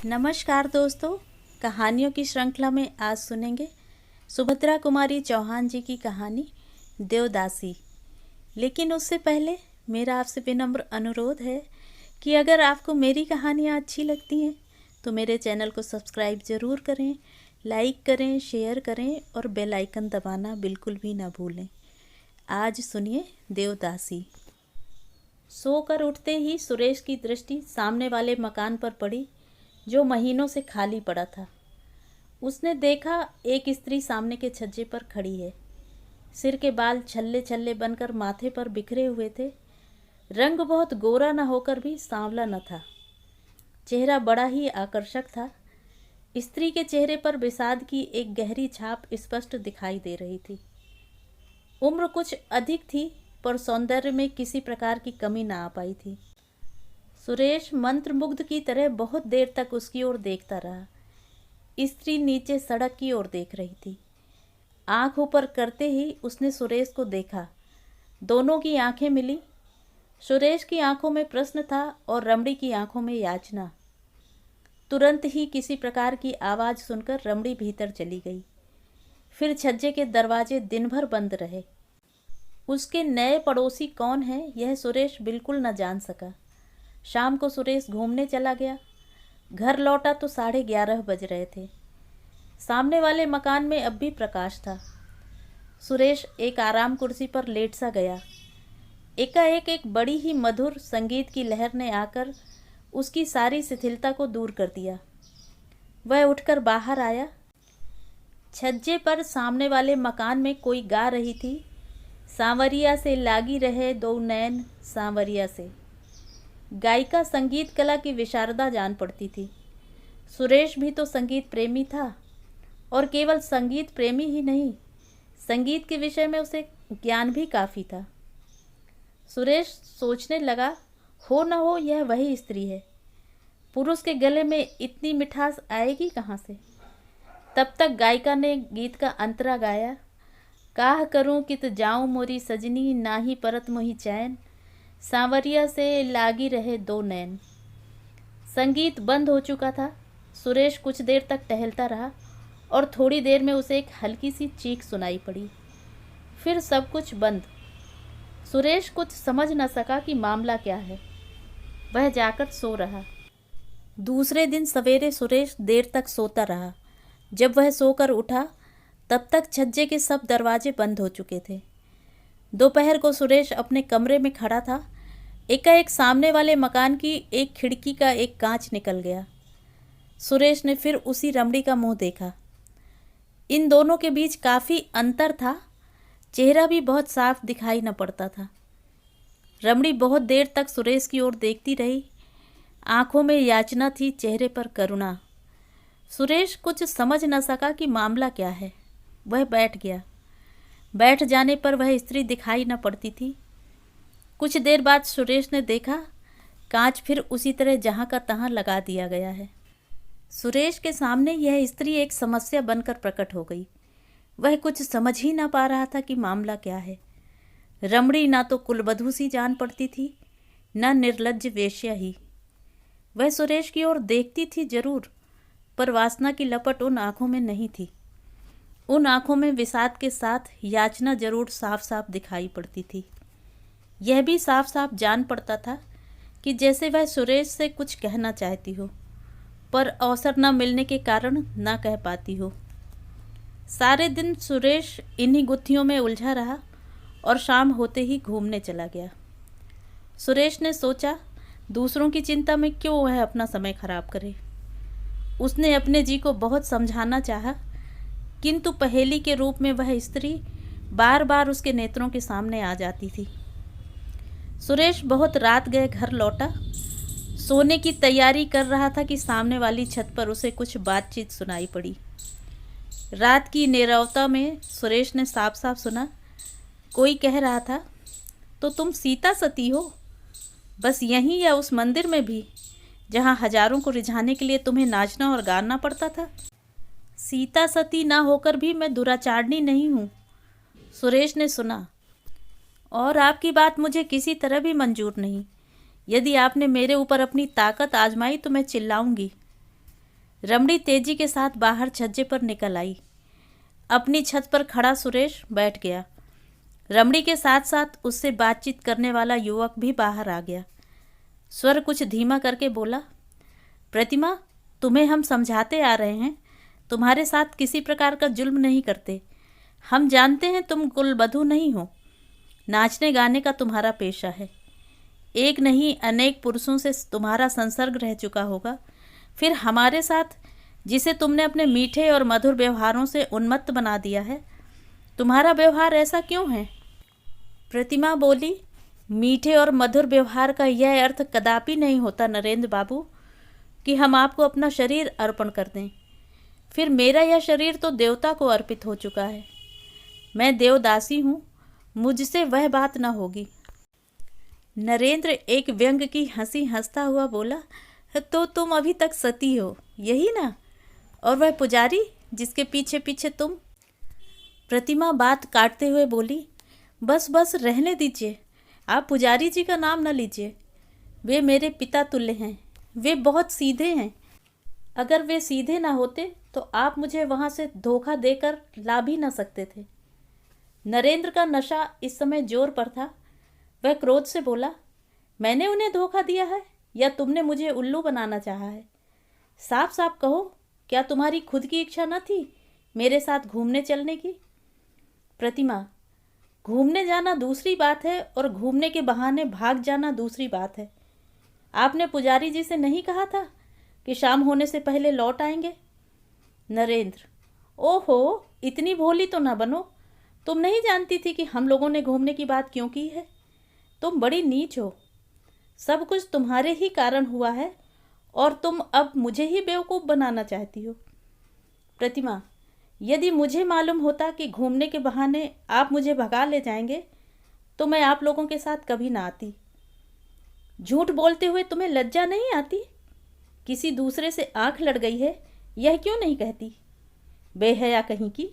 नमस्कार दोस्तों, कहानियों की श्रृंखला में आज सुनेंगे सुभद्रा कुमारी चौहान जी की कहानी देवदासी। लेकिन उससे पहले मेरा आपसे विनम्र अनुरोध है कि अगर आपको मेरी कहानियाँ अच्छी लगती हैं तो मेरे चैनल को सब्सक्राइब ज़रूर करें, लाइक करें, शेयर करें और बेल आइकन दबाना बिल्कुल भी ना भूलें। आज सुनिए देवदासी। सोकर उठते ही सुरेश की दृष्टि सामने वाले मकान पर पड़ी जो महीनों से खाली पड़ा था। उसने देखा एक स्त्री सामने के छज्जे पर खड़ी है। सिर के बाल छल्ले छल्ले बनकर माथे पर बिखरे हुए थे। रंग बहुत गोरा न होकर भी सांवला न था। चेहरा बड़ा ही आकर्षक था। स्त्री के चेहरे पर विषाद की एक गहरी छाप स्पष्ट दिखाई दे रही थी। उम्र कुछ अधिक थी पर सौंदर्य में किसी प्रकार की कमी न आ पाई थी। सुरेश मंत्रमुग्ध की तरह बहुत देर तक उसकी ओर देखता रहा। स्त्री नीचे सड़क की ओर देख रही थी। आंख ऊपर करते ही उसने सुरेश को देखा। दोनों की आंखें मिली। सुरेश की आंखों में प्रश्न था और रमणी की आंखों में याचना। तुरंत ही किसी प्रकार की आवाज़ सुनकर रमणी भीतर चली गई। फिर छज्जे के दरवाजे दिन भर बंद रहे। उसके नए पड़ोसी कौन हैं यह सुरेश बिल्कुल न जान सका। शाम को सुरेश घूमने चला गया। घर लौटा तो 11:30 बज रहे थे। सामने वाले मकान में अब भी प्रकाश था। सुरेश एक आराम कुर्सी पर लेट सा गया। एकाएक एक बड़ी ही मधुर संगीत की लहर ने आकर उसकी सारी शिथिलता को दूर कर दिया। वह उठकर बाहर आया। छज्जे पर सामने वाले मकान में कोई गा रही थी, सांवरिया से लागी रहे दो नैन सांवरिया से। गायिका संगीत कला की विशारदा जान पड़ती थी। सुरेश भी तो संगीत प्रेमी था और केवल संगीत प्रेमी ही नहीं, संगीत के विषय में उसे ज्ञान भी काफ़ी था। सुरेश सोचने लगा, हो न हो यह वही स्त्री है। पुरुष के गले में इतनी मिठास आएगी कहाँ से। तब तक गायिका ने गीत का अंतरा गाया। काह करूं कित जाऊं मोरी सजनी, नाही परत मोहि चैन, सांवरिया से लागी रहे दो नैन। संगीत बंद हो चुका था। सुरेश कुछ देर तक टहलता रहा और थोड़ी देर में उसे एक हल्की सी चीख सुनाई पड़ी। फिर सब कुछ बंद। सुरेश कुछ समझ न सका कि मामला क्या है। वह जाकर सो रहा। दूसरे दिन सवेरे सुरेश देर तक सोता रहा। जब वह सोकर उठा तब तक छज्जे के सब दरवाजे बंद हो चुके थे। दोपहर को सुरेश अपने कमरे में खड़ा था। एकाएक सामने वाले मकान की एक खिड़की का एक कांच निकल गया। सुरेश ने फिर उसी रमणी का मुंह देखा। इन दोनों के बीच काफ़ी अंतर था। चेहरा भी बहुत साफ दिखाई न पड़ता था। रमणी बहुत देर तक सुरेश की ओर देखती रही। आंखों में याचना थी, चेहरे पर करुणा। सुरेश कुछ समझ न सका कि मामला क्या है। वह बैठ गया। बैठ जाने पर वह स्त्री दिखाई न पड़ती थी। कुछ देर बाद सुरेश ने देखा कांच फिर उसी तरह जहाँ का तहाँ लगा दिया गया है। सुरेश के सामने यह स्त्री एक समस्या बनकर प्रकट हो गई। वह कुछ समझ ही ना पा रहा था कि मामला क्या है। रमणी ना तो कुलवधू सी जान पड़ती थी, न निर्लज्ज वेश्या ही। वह सुरेश की ओर देखती थी जरूर, पर वासना की लपट उन आँखों में नहीं थी। उन आँखों में विषाद के साथ याचना जरूर साफ साफ दिखाई पड़ती थी। यह भी साफ साफ जान पड़ता था कि जैसे वह सुरेश से कुछ कहना चाहती हो, पर अवसर न मिलने के कारण न कह पाती हो। सारे दिन सुरेश इन्हीं गुत्थियों में उलझा रहा और शाम होते ही घूमने चला गया। सुरेश ने सोचा, दूसरों की चिंता में क्यों वह अपना समय खराब करे। उसने अपने जी को बहुत समझाना चाहा, किंतु पहेली के रूप में वह स्त्री बार बार उसके नेत्रों के सामने आ जाती थी। सुरेश बहुत रात गए घर लौटा। सोने की तैयारी कर रहा था कि सामने वाली छत पर उसे कुछ बातचीत सुनाई पड़ी। रात की नीरवता में सुरेश ने साफ साफ सुना, कोई कह रहा था, तो तुम सीता सती हो? बस यहीं या उस मंदिर में भी जहाँ हजारों को रिझाने के लिए तुम्हें नाचना और गाना पड़ता था? सीता सती ना होकर भी मैं दुराचारणी नहीं हूँ। सुरेश ने सुना, और आपकी बात मुझे किसी तरह भी मंजूर नहीं। यदि आपने मेरे ऊपर अपनी ताकत आजमाई तो मैं चिल्लाऊंगी। रमणी तेजी के साथ बाहर छज्जे पर निकल आई। अपनी छत पर खड़ा सुरेश बैठ गया। रमणी के साथ साथ उससे बातचीत करने वाला युवक भी बाहर आ गया। स्वर कुछ धीमा करके बोला, प्रतिमा, तुम्हें हम समझाते आ रहे हैं, तुम्हारे साथ किसी प्रकार का जुल्म नहीं करते। हम जानते हैं तुम कुलवधू नहीं हो, नाचने गाने का तुम्हारा पेशा है। एक नहीं अनेक पुरुषों से तुम्हारा संसर्ग रह चुका होगा। फिर हमारे साथ, जिसे तुमने अपने मीठे और मधुर व्यवहारों से उन्मत्त बना दिया है, तुम्हारा व्यवहार ऐसा क्यों है? प्रतिमा बोली, मीठे और मधुर व्यवहार का यह अर्थ कदापि नहीं होता नरेंद्र बाबू कि हम आपको अपना शरीर अर्पण कर दें। फिर मेरा यह शरीर तो देवता को अर्पित हो चुका है। मैं देवदासी हूँ, मुझसे वह बात न होगी। नरेंद्र एक व्यंग की हंसी हंसता हुआ बोला, तो तुम अभी तक सती हो, यही ना? और वह पुजारी जिसके पीछे पीछे तुम? प्रतिमा बात काटते हुए बोली, बस बस रहने दीजिए, आप पुजारी जी का नाम न लीजिए। वे मेरे पिता तुल्य हैं, वे बहुत सीधे हैं। अगर वे सीधे ना होते तो आप मुझे वहाँ से धोखा देकर ला भी न सकते थे। नरेंद्र का नशा इस समय जोर पर था। वह क्रोध से बोला, मैंने उन्हें धोखा दिया है या तुमने मुझे उल्लू बनाना चाहा है? साफ साफ कहो, क्या तुम्हारी खुद की इच्छा न थी मेरे साथ घूमने चलने की? प्रतिमा, घूमने जाना दूसरी बात है और घूमने के बहाने भाग जाना दूसरी बात है। आपने पुजारी जी से नहीं कहा था कि शाम होने से पहले लौट आएंगे? नरेंद्र, ओहो, इतनी भोली तो ना बनो। तुम नहीं जानती थी कि हम लोगों ने घूमने की बात क्यों की है? तुम बड़ी नीच हो। सब कुछ तुम्हारे ही कारण हुआ है और तुम अब मुझे ही बेवकूफ़ बनाना चाहती हो। प्रतिमा, यदि मुझे मालूम होता कि घूमने के बहाने आप मुझे भगा ले जाएंगे तो मैं आप लोगों के साथ कभी ना आती। झूठ बोलते हुए तुम्हें लज्जा नहीं आती? किसी दूसरे से आंख लड़ गई है, यह क्यों नहीं कहती? बेहया कहीं की,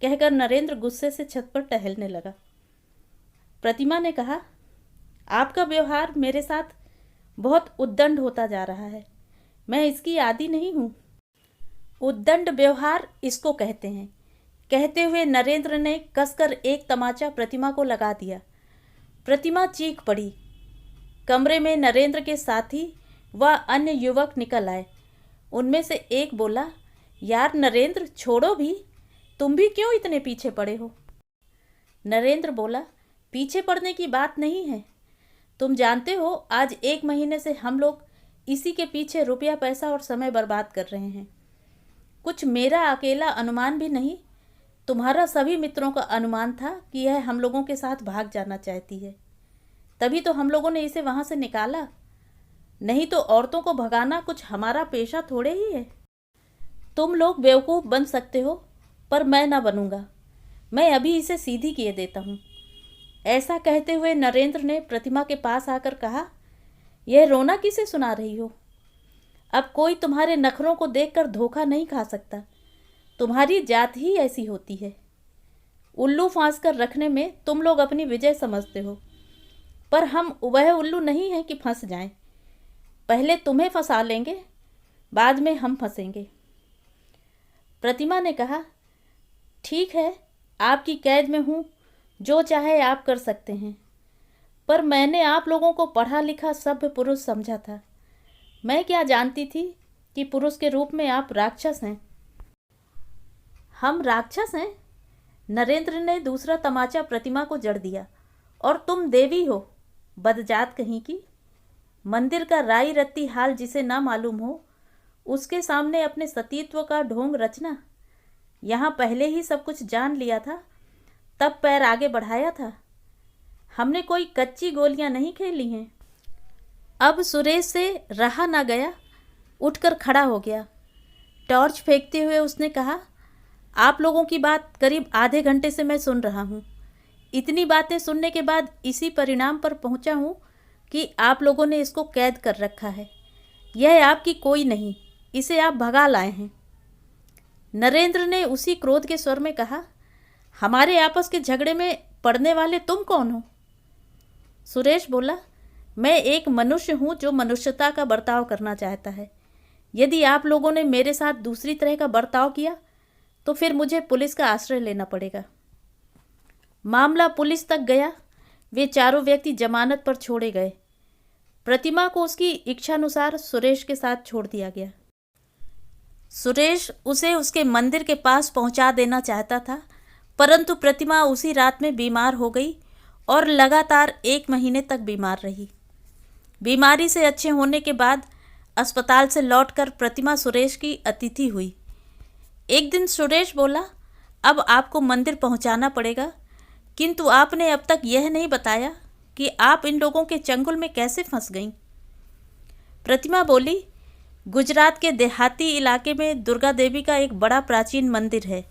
कहकर नरेंद्र गुस्से से छत पर टहलने लगा। प्रतिमा ने कहा, आपका व्यवहार मेरे साथ बहुत उद्दंड होता जा रहा है। मैं इसकी आदी नहीं हूँ। उद्दंड व्यवहार इसको कहते हैं। कहते हुए नरेंद्र ने कसकर एक तमाचा प्रतिमा को लगा दिया। प्रतिमा चीख पड़ी। कमरे में नरेंद्र के साथी व अन्य युवक निकल आए। उनमें से एक बोला, यार नरेंद्र, छोड़ो भी, तुम भी क्यों इतने पीछे पड़े हो? नरेंद्र बोला, पीछे पड़ने की बात नहीं है। तुम जानते हो आज 1 महीने से हम लोग इसी के पीछे रुपया पैसा और समय बर्बाद कर रहे हैं। कुछ मेरा अकेला अनुमान भी नहीं, तुम्हारा सभी मित्रों का अनुमान था कि यह हम लोगों के साथ भाग जाना चाहती है। तभी तो हम लोगों ने इसे वहाँ से निकाला। नहीं तो औरतों को भगाना कुछ हमारा पेशा थोड़े ही है। तुम लोग बेवकूफ़ बन सकते हो, पर मैं ना बनूंगा। मैं अभी इसे सीधी किए देता हूँ। ऐसा कहते हुए नरेंद्र ने प्रतिमा के पास आकर कहा, यह रोना किसे सुना रही हो? अब कोई तुम्हारे नखरों को देखकर धोखा नहीं खा सकता। तुम्हारी जात ही ऐसी होती है। उल्लू फांस कर रखने में तुम लोग अपनी विजय समझते हो, पर हम वह उल्लू नहीं हैं कि फंस जाएं। पहले तुम्हें फंसा लेंगे, बाद में हम फंसेंगे। प्रतिमा ने कहा, ठीक है, आपकी कैद में हूँ, जो चाहे आप कर सकते हैं, पर मैंने आप लोगों को पढ़ा लिखा सभ्य पुरुष समझा था। मैं क्या जानती थी कि पुरुष के रूप में आप राक्षस हैं। हम राक्षस हैं? नरेंद्र ने दूसरा तमाचा प्रतिमा को जड़ दिया। और तुम देवी हो, बदजात कहीं की। मंदिर का राई रत्ती हाल जिसे ना मालूम हो, उसके सामने अपने सतीत्व का ढोंग रचना। यहाँ पहले ही सब कुछ जान लिया था, तब पैर आगे बढ़ाया था। हमने कोई कच्ची गोलियां नहीं खेली हैं। अब सुरेश से रहा ना गया, उठकर खड़ा हो गया। टॉर्च फेंकते हुए उसने कहा, आप लोगों की बात करीब आधे घंटे से मैं सुन रहा हूँ। इतनी बातें सुनने के बाद इसी परिणाम पर पहुँचा हूँ कि आप लोगों ने इसको कैद कर रखा है। यह आपकी कोई नहीं, इसे आप भगा लाए हैं। नरेंद्र ने उसी क्रोध के स्वर में कहा, हमारे आपस के झगड़े में पड़ने वाले तुम कौन हो? सुरेश बोला, मैं एक मनुष्य हूँ जो मनुष्यता का बर्ताव करना चाहता है। यदि आप लोगों ने मेरे साथ दूसरी तरह का बर्ताव किया तो फिर मुझे पुलिस का आश्रय लेना पड़ेगा। मामला पुलिस तक गया। वे चारों व्यक्ति जमानत पर छोड़े गए। प्रतिमा को उसकी इच्छानुसार सुरेश के साथ छोड़ दिया गया। सुरेश उसे उसके मंदिर के पास पहुंचा देना चाहता था, परंतु प्रतिमा उसी रात में बीमार हो गई और लगातार 1 महीने तक बीमार रही। बीमारी से अच्छे होने के बाद अस्पताल से लौटकर प्रतिमा सुरेश की अतिथि हुई। एक दिन सुरेश बोला, अब आपको मंदिर पहुंचाना पड़ेगा, किंतु आपने अब तक यह नहीं बताया कि आप इन लोगों के चंगुल में कैसे फंस गईं। प्रतिमा बोली, गुजरात के देहाती इलाके में दुर्गा देवी का एक बड़ा प्राचीन मंदिर है।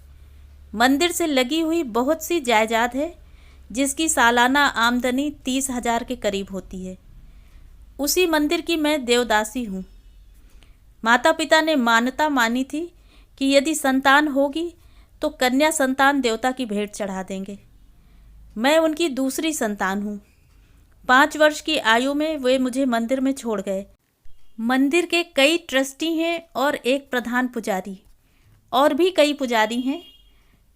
मंदिर से लगी हुई बहुत सी जायदाद है, जिसकी सालाना आमदनी 30,000 के करीब होती है। उसी मंदिर की मैं देवदासी हूँ। माता पिता ने मान्यता मानी थी कि यदि संतान होगी तो कन्या संतान देवता की भेंट चढ़ा देंगे। मैं उनकी दूसरी संतान हूँ। 5 वर्ष की आयु में वे मुझे मंदिर में छोड़ गए। मंदिर के कई ट्रस्टी हैं और एक प्रधान पुजारी, और भी कई पुजारी हैं।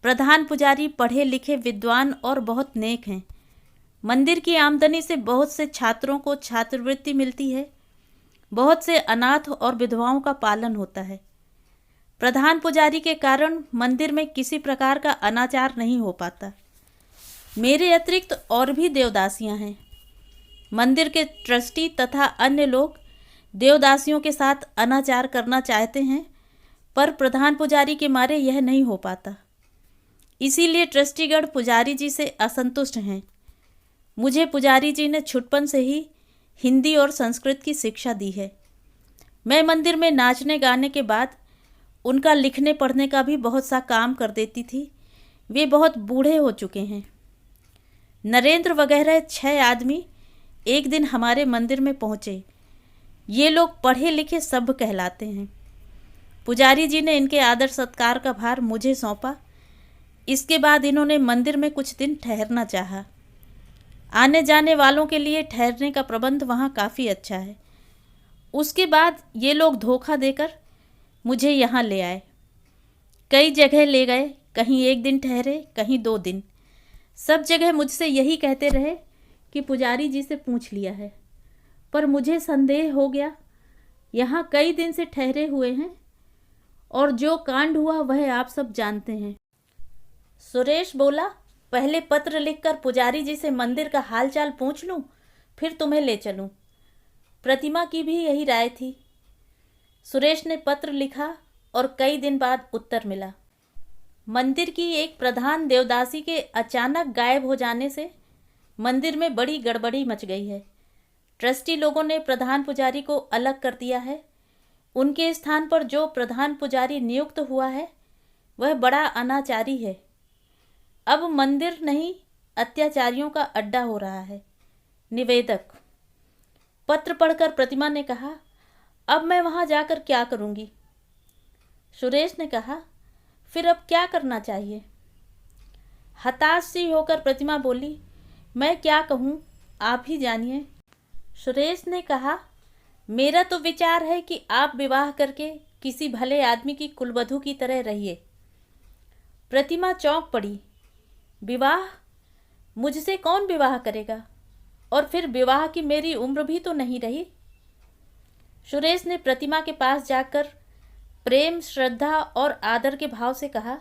प्रधान पुजारी पढ़े लिखे विद्वान और बहुत नेक हैं। मंदिर की आमदनी से बहुत से छात्रों को छात्रवृत्ति मिलती है। बहुत से अनाथ और विधवाओं का पालन होता है। प्रधान पुजारी के कारण मंदिर में किसी प्रकार का अनाचार नहीं हो पाता। मेरे अतिरिक्त और भी देवदासियां हैं। मंदिर के ट्रस्टी तथा अन्य लोग देवदासियों के साथ अनाचार करना चाहते हैं, पर प्रधान पुजारी के मारे यह नहीं हो पाता। इसीलिए ट्रस्टीगण पुजारी जी से असंतुष्ट हैं। मुझे पुजारी जी ने छुटपन से ही हिंदी और संस्कृत की शिक्षा दी है। मैं मंदिर में नाचने गाने के बाद उनका लिखने पढ़ने का भी बहुत सा काम कर देती थी। वे बहुत बूढ़े हो चुके हैं। नरेंद्र वगैरह 6 आदमी एक दिन हमारे मंदिर में पहुँचे। ये लोग पढ़े लिखे सब कहलाते हैं। पुजारी जी ने इनके आदर सत्कार का भार मुझे सौंपा। इसके बाद इन्होंने मंदिर में कुछ दिन ठहरना चाहा। आने जाने वालों के लिए ठहरने का प्रबंध वहाँ काफ़ी अच्छा है। उसके बाद ये लोग धोखा देकर मुझे यहाँ ले आए। कई जगह ले गए, कहीं 1 दिन ठहरे, कहीं 2 दिन। सब जगह मुझसे यही कहते रहे कि पुजारी जी से पूछ लिया है, पर मुझे संदेह हो गया। यहाँ कई दिन से ठहरे हुए हैं और जो कांड हुआ वह आप सब जानते हैं। सुरेश बोला, पहले पत्र लिखकर पुजारी जी से मंदिर का हालचाल पूछ लूं, फिर तुम्हें ले चलूं। प्रतिमा की भी यही राय थी। सुरेश ने पत्र लिखा और कई दिन बाद उत्तर मिला। मंदिर की एक प्रधान देवदासी के अचानक गायब हो जाने से मंदिर में बड़ी गड़बड़ी मच गई है। ट्रस्टी लोगों ने प्रधान पुजारी को अलग कर दिया है। उनके स्थान पर जो प्रधान पुजारी नियुक्त हुआ है वह बड़ा अनाचारी है। अब मंदिर नहीं, अत्याचारियों का अड्डा हो रहा है। निवेदक। पत्र पढ़कर प्रतिमा ने कहा, अब मैं वहाँ जाकर क्या करूँगी? सुरेश ने कहा, फिर अब क्या करना चाहिए? हताश सी होकर प्रतिमा बोली, मैं क्या कहूँ, आप ही जानिए। सुरेश ने कहा, मेरा तो विचार है कि आप विवाह करके किसी भले आदमी की कुलवधू की तरह रहिए। प्रतिमा चौंक पड़ी। विवाह? मुझसे कौन विवाह करेगा? और फिर विवाह की मेरी उम्र भी तो नहीं रही। सुरेश ने प्रतिमा के पास जाकर प्रेम, श्रद्धा और आदर के भाव से कहा,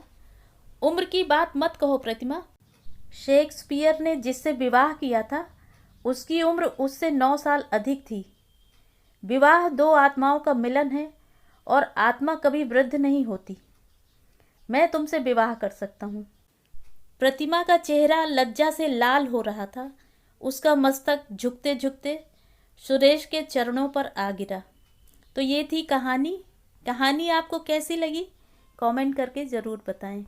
उम्र की बात मत कहो प्रतिमा। शेक्सपियर ने जिससे विवाह किया था उसकी उम्र उससे 9 साल अधिक थी। विवाह 2 आत्माओं का मिलन है और आत्मा कभी वृद्ध नहीं होती। मैं तुमसे विवाह कर सकता हूँ। प्रतिमा का चेहरा लज्जा से लाल हो रहा था। उसका मस्तक झुकते झुकते सुरेश के चरणों पर आ गिरा। तो ये थी कहानी। कहानी आपको कैसी लगी? कमेंट करके ज़रूर बताएं।